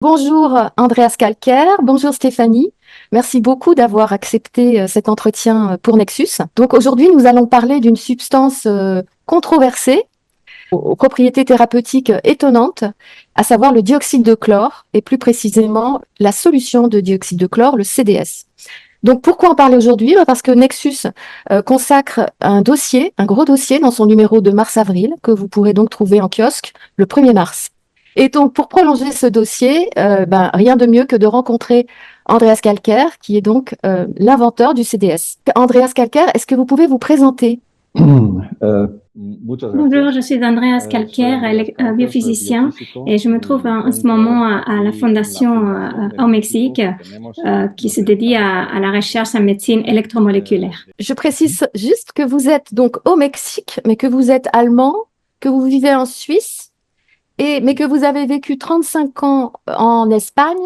Bonjour Andreas Calcaire, bonjour Stéphanie. Merci beaucoup d'avoir accepté cet entretien pour Nexus. Donc aujourd'hui, nous allons parler d'une substance controversée aux propriétés thérapeutiques étonnantes, à savoir le dioxyde de chlore et plus précisément la solution de dioxyde de chlore, le CDS. Donc pourquoi en parler aujourd'hui? Parce que Nexus consacre un dossier, un gros dossier dans son numéro de mars-avril que vous pourrez donc trouver en kiosque le 1er mars. Et donc pour prolonger ce dossier, rien de mieux que de rencontrer Andreas Calcaire, qui est donc l'inventeur du CDS. Andreas Calcaire, est-ce que vous pouvez vous présenter? Bonjour, je suis Andreas Calcaire, biophysicien, et je me trouve en ce moment à la Fondation au Mexique qui se dédie à la recherche en médecine électromoléculaire. Je précise juste que vous êtes donc au Mexique, mais que vous êtes allemand, que vous vivez en Suisse, mais que vous avez vécu 35 ans en Espagne,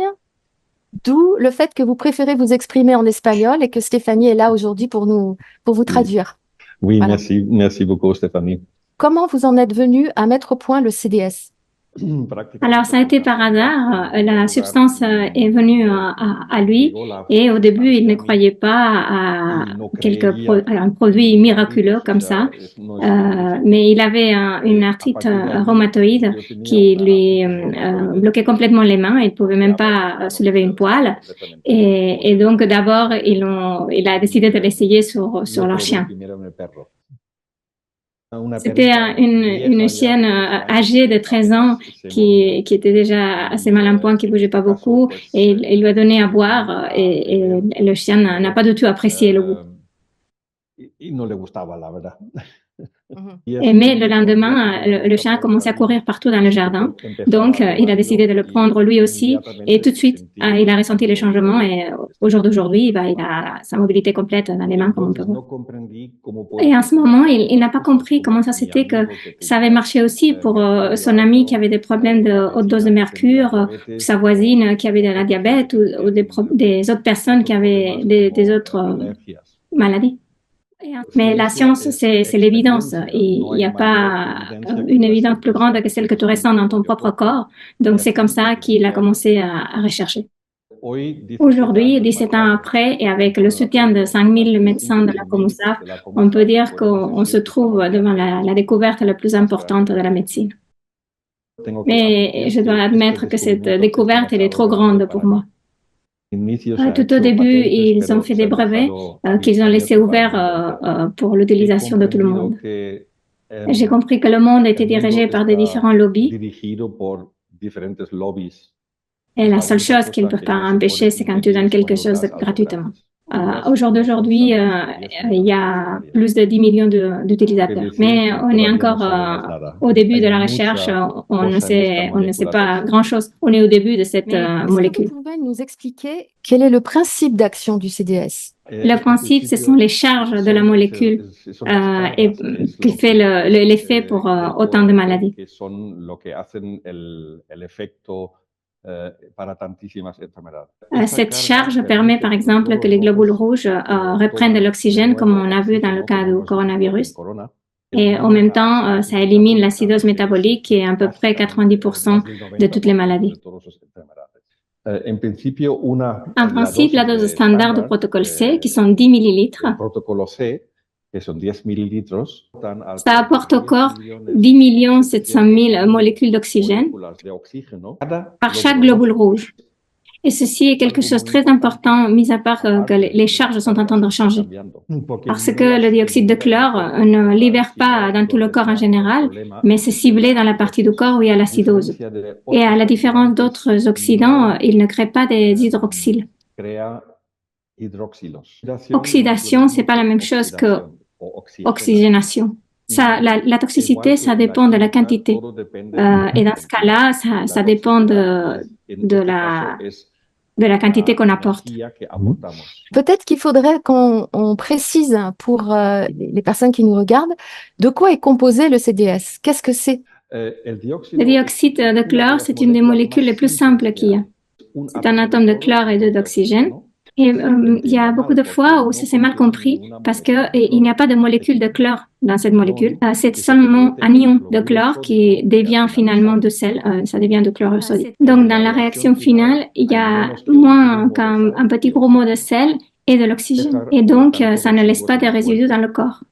d'où le fait que vous préférez vous exprimer en espagnol et que Stéphanie est là aujourd'hui pour vous Oui, traduire. oui, Voilà. merci beaucoup, Stéphanie. Comment vous en êtes venu à mettre au point le CDS? Alors, ça a été par hasard. La substance est venue à lui et au début, il ne croyait pas à un produit miraculeux comme ça. Mais il avait une arthrite rhumatoïde qui lui bloquait complètement les mains. Il pouvait même pas soulever une poêle. Et donc, d'abord, il a décidé de l'essayer sur leur chien. C'était une chienne âgée de 13 ans qui était déjà assez mal en point, qui bougeait pas beaucoup, et il lui a donné à boire et le chien n'a pas du tout apprécié le goût. Mais le lendemain, le chien a commencé à courir partout dans le jardin. Donc, il a décidé de le prendre lui aussi. Et tout de suite, il a ressenti les changements. Et au jour d'aujourd'hui, il a sa mobilité complète dans les mains, comme on peut voir. Et en ce moment, il n'a pas compris comment ça c'était que ça avait marché aussi pour son ami qui avait des problèmes de haute dose de mercure, ou sa voisine qui avait de la diabète, ou des autres personnes qui avaient des autres maladies. Mais la science, c'est l'évidence. Il n'y a pas une évidence plus grande que celle que tu ressens dans ton propre corps. Donc, c'est comme ça qu'il a commencé à rechercher. Aujourd'hui, 17 ans après, et avec le soutien de 5000 médecins de la COMUSAF, on peut dire qu'on se trouve devant la découverte la plus importante de la médecine. Mais je dois admettre que cette découverte, elle est trop grande pour moi. Tout au début, ils ont fait des brevets qu'ils ont laissés ouverts pour l'utilisation de tout le monde. J'ai compris que le monde était dirigé par des différents lobbies. Et la seule chose qu'ils ne peuvent pas empêcher, c'est quand tu donnes quelque chose gratuitement. Au jour d'aujourd'hui, il y a plus de 10 millions d'utilisateurs. Mais on est encore au début de la recherche. On ne sait pas grand-chose. On est au début de cette molécule. Est-ce que vous pouvez nous expliquer quel est le principe d'action du CDS? Le principe, ce sont les charges de la molécule et qui fait l'effet pour autant de maladies. Cette charge permet, par exemple, que les globules rouges reprennent de l'oxygène, comme on a vu dans le cas du coronavirus. Et en même temps, ça élimine l'acidose métabolique, qui est à peu près 90% de toutes les maladies. En principe, la dose standard du protocole C, qui sont 10 millilitres, ça apporte au corps 10 700 000 molécules d'oxygène par chaque globule rouge. Et ceci est quelque chose de très important, mis à part que les charges sont en train de changer. Parce que le dioxyde de chlore ne libère pas dans tout le corps en général, mais c'est ciblé dans la partie du corps où il y a l'acidose. Et à la différence d'autres oxydants, il ne crée pas des hydroxyles. Oxydation, c'est pas la même chose que oxygénation. La toxicité, ça dépend de la quantité. Et dans ce cas-là, ça dépend de la quantité qu'on apporte. Peut-être qu'il faudrait qu'on précise pour les personnes qui nous regardent de quoi est composé le CDS. Qu'est-ce que c'est? Le dioxyde de chlore, c'est une des molécules les plus simples qu'il y a. C'est un atome de chlore et deux d'oxygène. Et il y a beaucoup de fois où c'est mal compris parce que il n'y a pas de molécule de chlore dans cette molécule. C'est seulement un ion de chlore qui devient finalement de sel, ça devient de chlorure sodique. Donc dans la réaction finale, il y a moins qu'un un petit gros mot de sel et de l'oxygène. Et donc ça ne laisse pas de résidus dans le corps.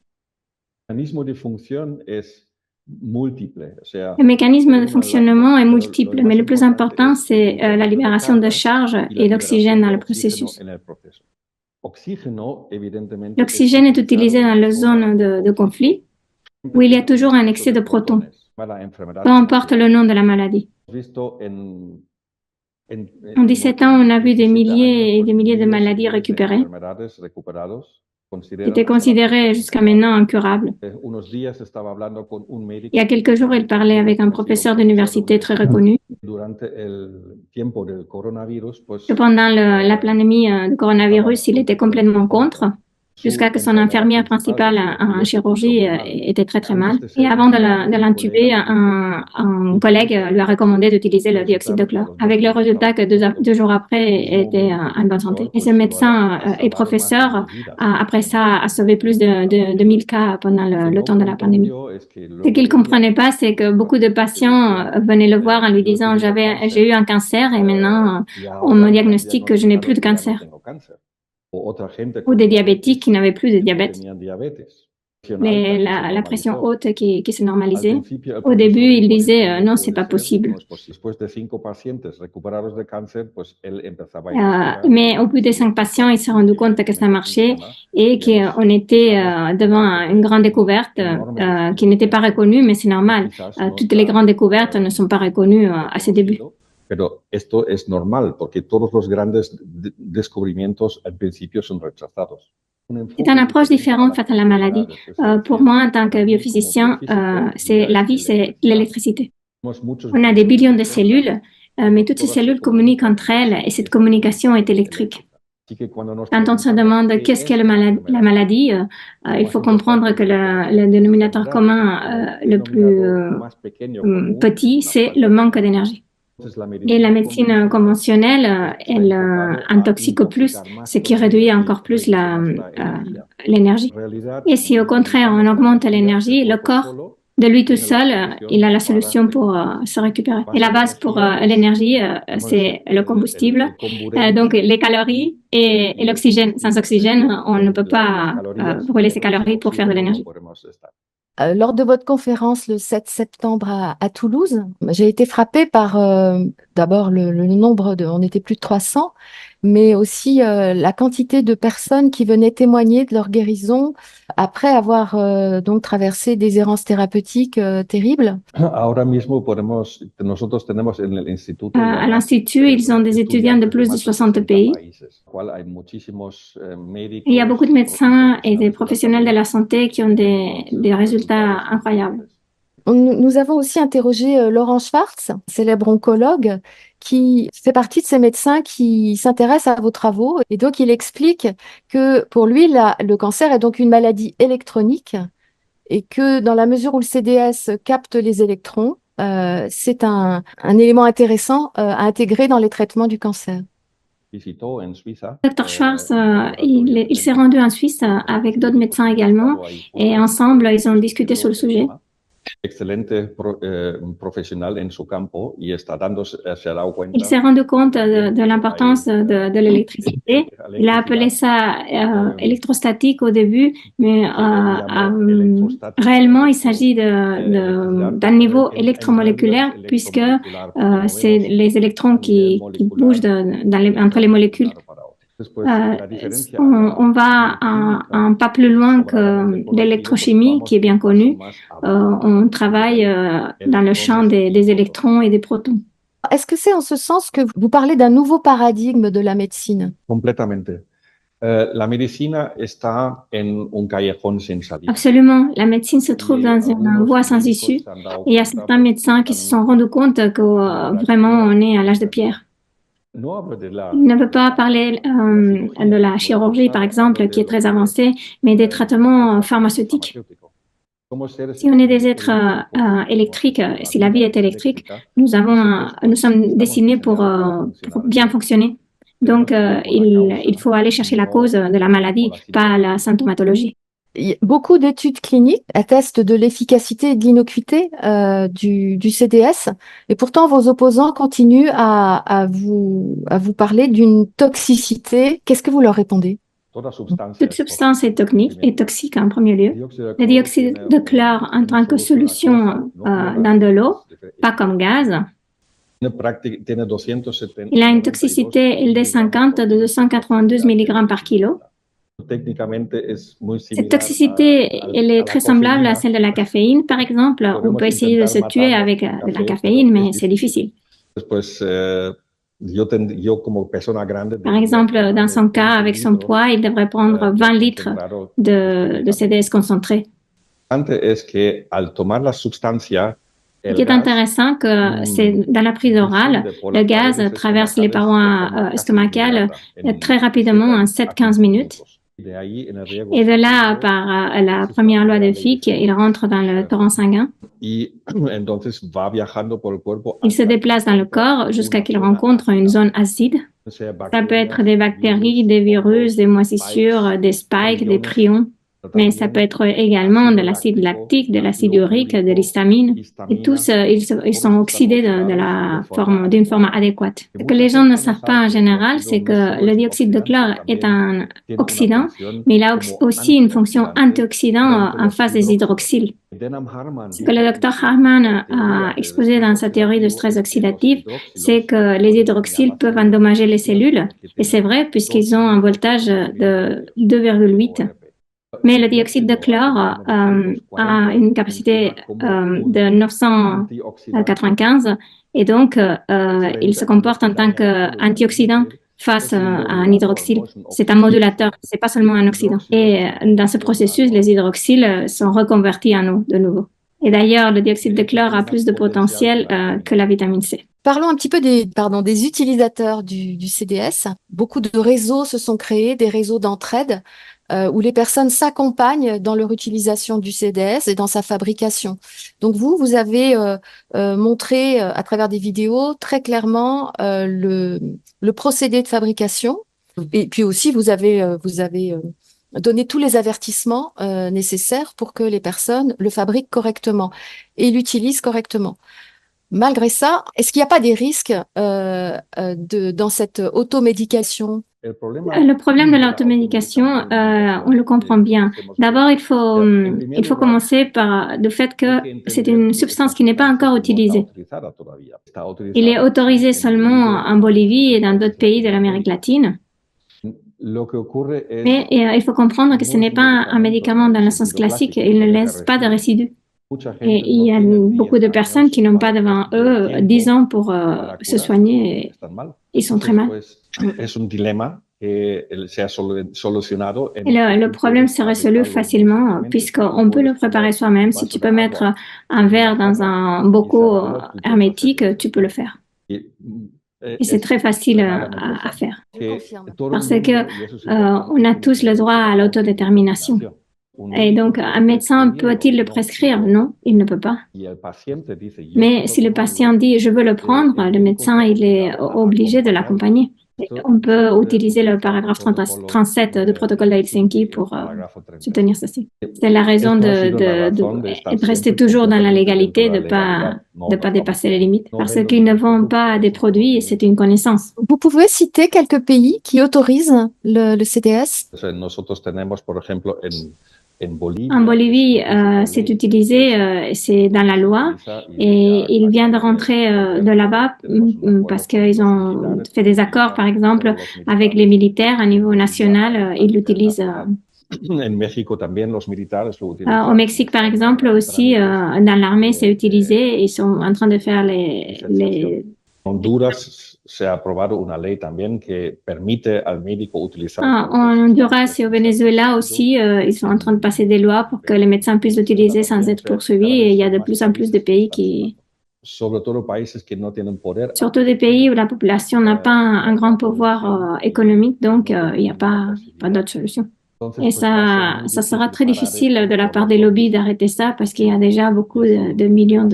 Le mécanisme de fonctionnement est multiple, mais le plus important, c'est la libération de charge et d'oxygène dans le processus. L'oxygène est utilisé dans les zones de conflit où il y a toujours un excès de protons, peu importe le nom de la maladie. En 17 ans, on a vu des milliers et des milliers de maladies récupérées, qui étaient considérées jusqu'à maintenant incurables. Il y a quelques jours, il parlait avec un professeur d'université très reconnu. Que pendant la pandémie du coronavirus, il était complètement contre, jusqu'à que son infirmière principale en chirurgie était très très mal. Et avant de l'intuber, un collègue lui a recommandé d'utiliser le dioxyde de chlore, avec le résultat que deux jours après, elle était en bonne santé. Et ce médecin et professeur, après ça, a sauvé plus de 1000 cas pendant le temps de la pandémie. Ce qu'il ne comprenait pas, c'est que beaucoup de patients venaient le voir en lui disant j'ai eu un cancer et maintenant on me diagnostique que je n'ai plus de cancer. Ou des diabétiques qui n'avaient plus de diabète. La pression haute qui se normalisait. Au début, il disait non, c'est pas possible. Mais au bout de 5 patients, il s'est rendu compte que ça marchait et qu'on était devant une grande découverte qui n'était pas reconnue, mais c'est normal. Toutes les grandes découvertes ne sont pas reconnues à ses débuts. Pero esto es normal porque todos los grandes descubrimientos al principio son rechazados. C'est une approche différente face à la maladie. Pour moi, en tant que biophysicien, la vie, c'est l'électricité. On a des billions de cellules, mais toutes ces cellules communiquent entre elles et cette communication est électrique. Quand on se demande qu'est-ce qu'est la maladie, il faut comprendre que le dénominateur commun le plus petit, c'est le manque d'énergie. Et la médecine conventionnelle, elle intoxique plus, ce qui réduit encore plus l'énergie. Et si au contraire on augmente l'énergie, le corps, de lui tout seul, il a la solution pour se récupérer. Et la base pour l'énergie, c'est le combustible, donc les calories et l'oxygène. Sans oxygène, on ne peut pas brûler ces calories pour faire de l'énergie. Lors de votre conférence le 7 septembre à Toulouse, j'ai été frappée par d'abord le nombre on était plus de 300, mais aussi la quantité de personnes qui venaient témoigner de leur guérison après avoir donc traversé des errances thérapeutiques terribles. À l'Institut, ils ont des étudiants de plus de 60 pays. Il y a beaucoup de médecins et des professionnels de la santé qui ont des résultats incroyables. Nous avons aussi interrogé Laurent Schwartz, célèbre oncologue, qui fait partie de ces médecins qui s'intéressent à vos travaux. Et donc, il explique que pour lui, le cancer est donc une maladie électronique et que dans la mesure où le CDS capte les électrons, c'est un élément intéressant à intégrer dans les traitements du cancer. Dr. Schwartz, il s'est rendu en Suisse avec d'autres médecins également et ensemble, ils ont discuté sur le sujet. Il s'est rendu compte de l'importance de l'électricité. Il a appelé ça électrostatique au début, mais réellement, il s'agit d'un niveau électromoléculaire puisque c'est les électrons qui bougent entre les molécules. On va un pas plus loin que l'électrochimie, qui est bien connue. On travaille dans le champ des électrons et des protons. Est-ce que c'est en ce sens que vous parlez d'un nouveau paradigme de la médecine? Completamente. La medicina está en un callejón sin salida. Absolument. La médecine se trouve dans une voie sans issue. Et il y a certains médecins qui se sont rendus compte que vraiment on est à l'âge de pierre. Il ne veut pas parler de la chirurgie, par exemple, qui est très avancée, mais des traitements pharmaceutiques. Si on est des êtres électriques, si la vie est électrique, nous sommes destinés pour bien fonctionner. Donc, il faut aller chercher la cause de la maladie, pas la symptomatologie. Beaucoup d'études cliniques attestent de l'efficacité et de l'innocuité du CDS, et pourtant vos opposants continuent à vous parler d'une toxicité. Qu'est-ce que vous leur répondez? Toute substance est toxique en premier lieu. Le dioxyde de chlore en tant que solution dans de l'eau, pas comme gaz, il a une toxicité LD50 de 292 mg par kilo. Cette toxicité, elle est très semblable à celle de la caféine, par exemple. On peut essayer de se tuer avec de la caféine, mais c'est difficile. Par exemple, dans son cas, avec son poids, il devrait prendre 20 litres de CDS concentré. Ce qui est intéressant, que c'est dans la prise orale, le gaz traverse les parois estomacales très rapidement, en 7-15 minutes. Et de là, par la première loi de Fick, il rentre dans le torrent sanguin. Il se déplace dans le corps jusqu'à qu'il rencontre une zone acide. Ça peut être des bactéries, des virus, des moisissures, des spikes, des prions. Mais ça peut être également de l'acide lactique, de l'acide urique, de l'histamine. Et tous, ils sont oxydés d'une forme adéquate. Ce que les gens ne savent pas en général, c'est que le dioxyde de chlore est un oxydant, mais il a aussi une fonction antioxydant en face des hydroxyles. Ce que le Dr Harman a exposé dans sa théorie de stress oxydatif, c'est que les hydroxyles peuvent endommager les cellules. Et c'est vrai, puisqu'ils ont un voltage de 2,8. Mais le dioxyde de chlore a une capacité de 995 et donc il se comporte en tant qu'antioxydant face à un hydroxyle. C'est un modulateur, c'est pas seulement un oxydant. Et dans ce processus, les hydroxyles sont reconvertis en eau de nouveau. Et d'ailleurs, le dioxyde de chlore a plus de potentiel que la vitamine C. Parlons un petit peu des utilisateurs du CDS. Beaucoup de réseaux se sont créés, des réseaux d'entraide, où les personnes s'accompagnent dans leur utilisation du CDS et dans sa fabrication. Donc vous avez montré à travers des vidéos très clairement le procédé de fabrication, et puis aussi vous avez donné tous les avertissements nécessaires pour que les personnes le fabriquent correctement et l'utilisent correctement. Malgré ça, est-ce qu'il n'y a pas des risques dans cette automédication? Le problème de l'automédication, on le comprend bien. D'abord, il faut commencer par le fait que c'est une substance qui n'est pas encore utilisée. Il est autorisé seulement en Bolivie et dans d'autres pays de l'Amérique latine. Mais il faut comprendre que ce n'est pas un médicament dans le sens classique. Il ne laisse pas de résidus. Et il y a beaucoup de personnes qui n'ont pas devant eux 10 ans pour se soigner et ils sont très mal. Et le problème se résout facilement puisqu'on peut le préparer soi-même. Si tu peux mettre un verre dans un bocal hermétique, tu peux le faire. Et c'est très facile à faire. Parce que on a tous le droit à l'autodétermination. Et donc, un médecin peut-il le prescrire? Non, il ne peut pas. Mais si le patient dit « je veux le prendre », le médecin il est obligé de l'accompagner. On peut utiliser le paragraphe 37 du protocole d'Helsinki pour soutenir ceci. C'est la raison de rester toujours dans la légalité, de pas dépasser les limites, parce qu'ils ne vendent pas des produits et c'est une connaissance. Vous pouvez citer quelques pays qui autorisent le CDS? En Bolivie, c'est utilisé, c'est dans la loi et il vient de rentrer de là-bas parce qu'ils ont fait des accords, par exemple, avec les militaires à niveau national, ils l'utilisent. Au Mexique, par exemple, aussi, dans l'armée, c'est utilisé. Ils sont en train de faire les... En Honduras et au Venezuela aussi, ils sont en train de passer des lois pour que les médecins puissent l'utiliser sans être poursuivis. Et il y a de plus en plus de pays qui... Surtout des pays où la population n'a pas un grand pouvoir économique, donc il n'y a pas d'autre solution. Et ça sera très difficile de la part des lobbies d'arrêter ça parce qu'il y a déjà beaucoup de millions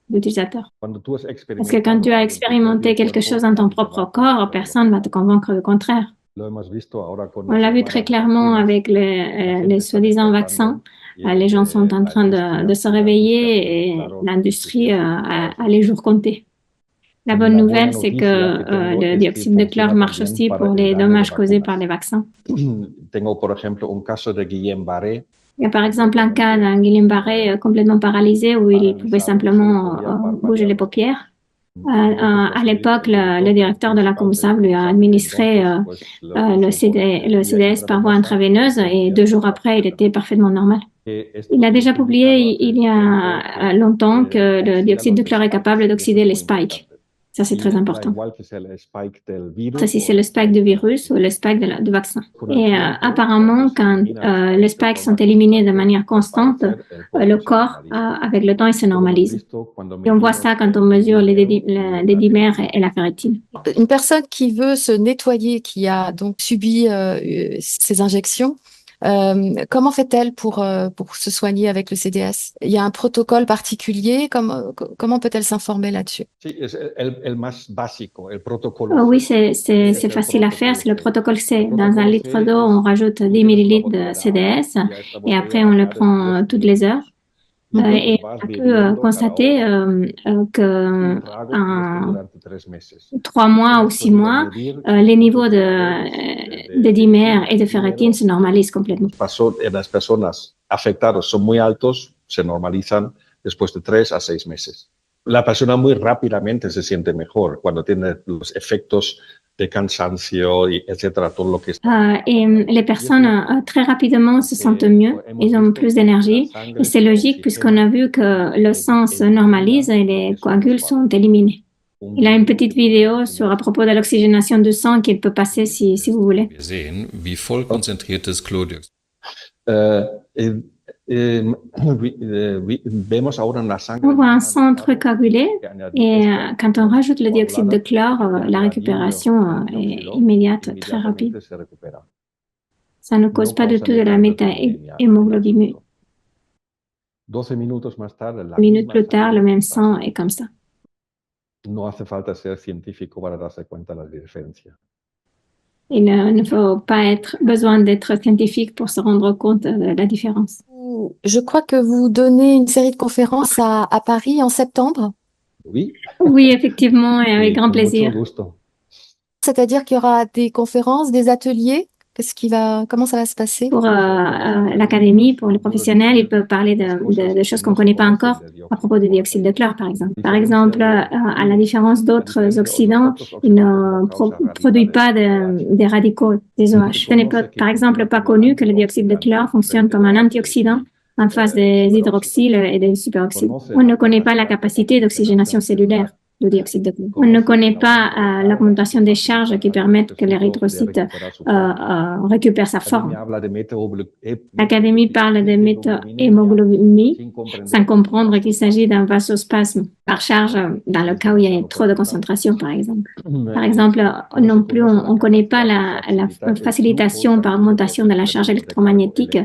l'utilisateur. Cuando tú has Parce que quand tu as expérimenté quelque chose dans ton propre corps, personne ne va te convaincre le contraire. Lo hemos visto ahora con On las l'a vu llamadas très clairement vacunas. avec La les gente está soi-disant despertando vaccins. Les gens sont en la train de industria se y la réveiller industria et tiene claro que l'industrie sí es a eficaz. les jours comptés. La La bonne buena nouvelle, c'est que noticia que tengo le es que dioxyde de chlore funciona marche también aussi para pour el les daño de dommages causés par vacunas. les vaccins. Tengo, por ejemplo, un caso de Guillain-Barré. Il y a par exemple un cas d'un Guillain-Barré complètement paralysé où il pouvait simplement bouger les paupières. À l'époque, le directeur de la COMSAB lui a administré le CDS par voie intraveineuse et 2 jours après, il était parfaitement normal. Il a déjà publié il y a longtemps que le dioxyde de chlore est capable d'oxyder les spikes. Ça, c'est très important. Si c'est le spike du virus ou le spike du vaccin. Et apparemment, quand les spikes sont éliminés de manière constante, le corps, avec le temps, il se normalise. Et on voit ça quand on mesure les dédimères et la ferritine. Une personne qui veut se nettoyer, qui a donc subi ces injections, comment fait-elle pour se soigner avec le CDS? Il y a un protocole particulier? Comment peut-elle s'informer là-dessus? Oui, c'est facile à faire. C'est le protocole C. Dans 1 litre d'eau, on rajoute 10 millilitres de CDS et après, on le prend toutes les heures. Et on peut constater que en 3 mois ou 6 mois, les niveaux de dimère et de ferritine se normalisent complètement. Las personas afectadas son muy altos, se normalizan después de 3 a 6 meses. La persona muy rápidamente se siente mejor cuando tiene los efectos de cansancio, etcétera, todo lo que está. Et les personnes très rapidement se sentent mieux, ils ont plus d'énergie et c'est logique puisqu'on a vu que le sang se normalise et les coagules sont éliminés. Il a une petite vidéo à propos de l'oxygénation du sang qu'il peut passer si vous voulez. Wir sehen, wie voll konzentriertes Chlordioxid. On voit un sang très coagulé et quand on rajoute le dioxyde de chlore, la récupération est immédiate, très rapide. Ça ne cause pas du tout de la métahémoglobine. 12 minutos más tarde, 1 minute plus tard, le même sang est comme ça. No hace falta ser científico para darse cuenta de la diferencia. Il ne faut pas besoin d'être scientifique pour se rendre compte de la différence. Je crois que vous donnez une série de conférences à Paris en septembre. Oui. Oui, effectivement, et avec grand con plaisir. mucho gusto. C'est-à-dire qu'il y aura des conférences, des ateliers? Comment ça va se passer? Pour l'académie, pour les professionnels, ils peuvent parler de choses qu'on ne connaît pas encore à propos du dioxyde de chlore, par exemple. Par exemple, à la différence d'autres oxydants, il ne produit pas des radicaux, des OH. Ce n'est par exemple pas connu que le dioxyde de chlore fonctionne comme un antioxydant en face des hydroxyles et des superoxydes. On ne connaît pas la capacité d'oxygénation cellulaire du dioxyde de chlore. On ne connaît pas l'augmentation des charges qui permettent que l'érythrocyte récupère sa forme. L'Académie parle de métahémoglobine sans comprendre qu'il s'agit d'un vasospasme par charge dans le cas où il y a trop de concentration, par exemple. Par exemple, non plus, on ne connaît pas la facilitation par augmentation de la charge électromagnétique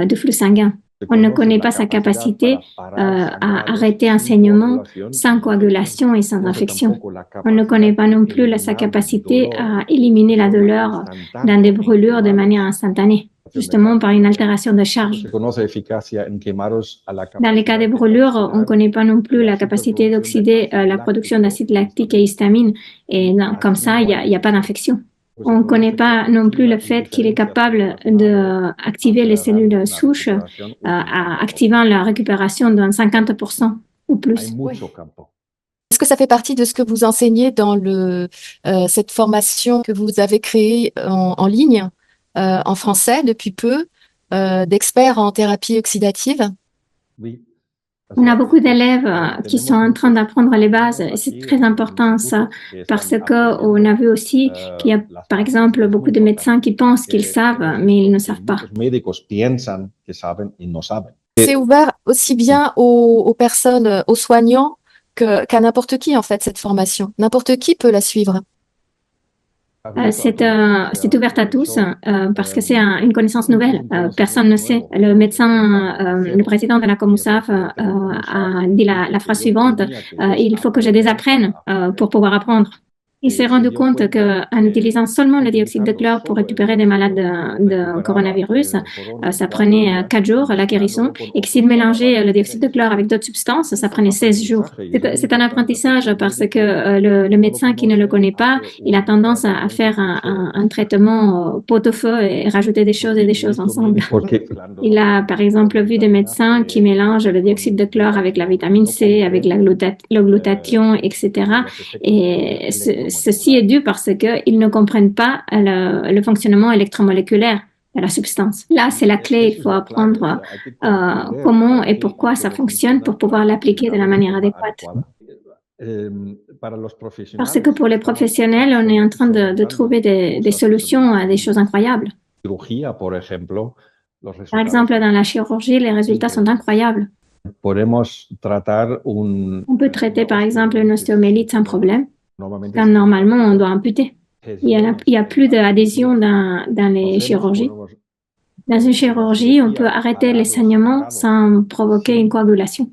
du flux sanguin. On ne connaît pas sa capacité à arrêter un saignement sans coagulation et sans infection. On ne connaît pas non plus sa capacité à éliminer la douleur dans des brûlures de manière instantanée, justement par une altération de charge. Dans les cas de brûlures, on ne connaît pas non plus la capacité d'oxyder la production d'acide lactique et histamine, et comme ça, il n'y a pas d'infection. On ne connaît pas non plus le fait qu'il est capable d'activer les cellules souches, activant la récupération de 50% ou plus. Oui. Est-ce que ça fait partie de ce que vous enseignez dans cette formation que vous avez créée en ligne, en français depuis peu, d'experts en thérapie oxydative? Oui. On a beaucoup d'élèves qui sont en train d'apprendre les bases et c'est très important ça parce qu'on a vu aussi qu'il y a par exemple beaucoup de médecins qui pensent qu'ils savent mais ils ne savent pas. C'est ouvert aussi bien aux personnes, aux soignants qu'à n'importe qui en fait cette formation. N'importe qui peut la suivre. C'est ouvert à tous parce que c'est une connaissance nouvelle. Personne ne sait. Le médecin, le président de la COMUSAF a dit la phrase suivante, il faut que je désapprenne pour pouvoir apprendre. Il s'est rendu compte qu'en utilisant seulement le dioxyde de chlore pour récupérer des malades de coronavirus, ça prenait 4 jours, la guérison, et que s'il mélangeait le dioxyde de chlore avec d'autres substances, ça prenait 16 jours. C'est un apprentissage parce que le médecin qui ne le connaît pas, il a tendance à faire un traitement pot-au-feu et rajouter des choses et des choses ensemble. Il a, par exemple, vu des médecins qui mélangent le dioxyde de chlore avec la vitamine C, avec la glutathion, etc. Et ceci est dû parce qu'ils ne comprennent pas le fonctionnement électromoléculaire de la substance. Là, c'est la clé. Il faut apprendre comment et pourquoi ça fonctionne pour pouvoir l'appliquer de la manière adéquate. Parce que pour les professionnels, on est en train de trouver des solutions à des choses incroyables. Par exemple, dans la chirurgie, les résultats sont incroyables. On peut traiter, par exemple, une ostéomélite sans problème, quand normalement, on doit amputer. Il y a plus d'adhésion dans les chirurgies. Dans une chirurgie, on peut arrêter les saignements sans provoquer une coagulation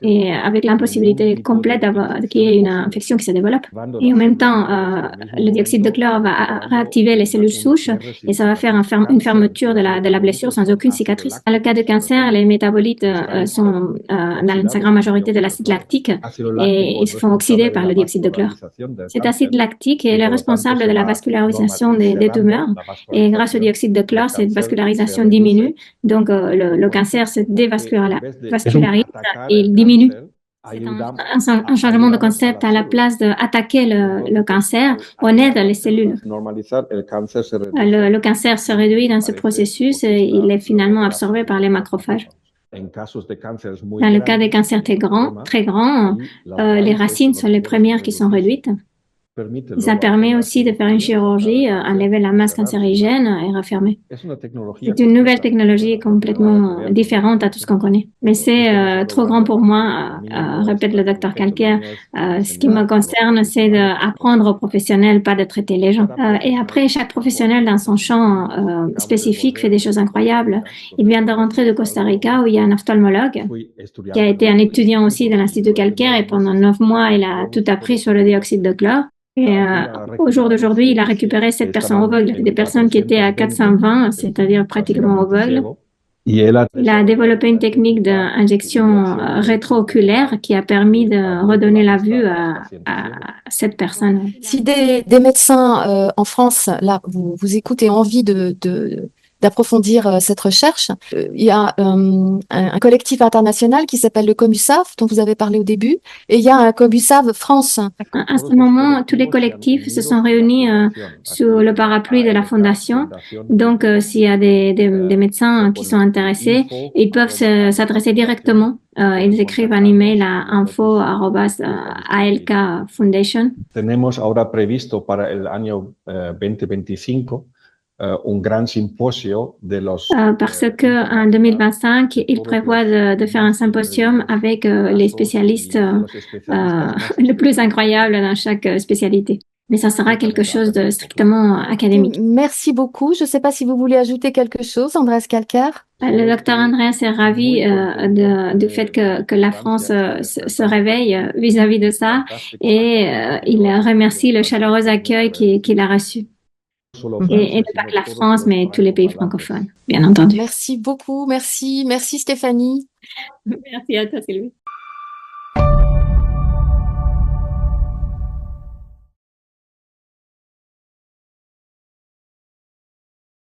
et avec l'impossibilité complète qu'il y ait une infection qui se développe. Et en même temps, le dioxyde de chlore va réactiver les cellules souches et ça va faire une fermeture de la blessure sans aucune cicatrice. Dans le cas de cancer, les métabolites sont dans sa grande majorité de l'acide lactique et ils se font oxyder par le dioxyde de chlore. Cet acide lactique est le responsable de la vascularisation des tumeurs et grâce au dioxyde de chlore, cette vascularisation diminue, donc le cancer se dévascularise et il diminue. C'est un changement de concept. À la place d'attaquer le cancer, on aide les cellules. Le cancer se réduit dans ce processus et il est finalement absorbé par les macrophages. Dans le cas des cancers très grands, les racines sont les premières qui sont réduites. Ça permet aussi de faire une chirurgie, enlever la masse cancérigène et refermer. C'est une nouvelle technologie complètement différente à tout ce qu'on connaît. Mais c'est trop grand pour moi, répète le docteur Calcaire. Ce qui me concerne, c'est d'apprendre aux professionnels, pas de traiter les gens. Et après, chaque professionnel dans son champ spécifique fait des choses incroyables. Il vient de rentrer de Costa Rica où il y a un ophtalmologue qui a été un étudiant aussi de l'Institut Calcaire et pendant 9 mois, il a tout appris sur le dioxyde de chlore. Et au jour d'aujourd'hui, il a récupéré 7 personnes aveugles, des personnes qui étaient à 420, c'est-à-dire pratiquement aveugles. Il a développé une technique d'injection rétrooculaire qui a permis de redonner la vue à cette personne. Si des médecins en France, là, vous écoutez, ont envie d'approfondir cette recherche, il y a un collectif international qui s'appelle le COMUSAF, dont vous avez parlé au début, et il y a un COMUSAF France. À ce moment, tous les collectifs se sont réunis sous le parapluie de la Fondation. Donc, s'il y a des médecins qui sont intéressés, ils peuvent s'adresser directement. Ils écrivent un email à info@alkfoundation. Tenemos ahora previsto para el año 2025 un gran simposio de los. Parce que en 2025, il prévoit de faire un symposium avec les spécialistes le plus incroyable dans chaque spécialité. Mais ça sera quelque chose de strictement académique. Merci beaucoup. Je ne sais pas si vous voulez ajouter quelque chose, Andrés Calcaire. Le docteur Andrés est ravi du fait que la France se réveille vis-à-vis de ça et il remercie le chaleureux accueil qu'il a reçu. Et pas que la France, mais tous les pays francophones, bien entendu. Merci beaucoup. Merci Stéphanie. Merci à toi, Sylvie.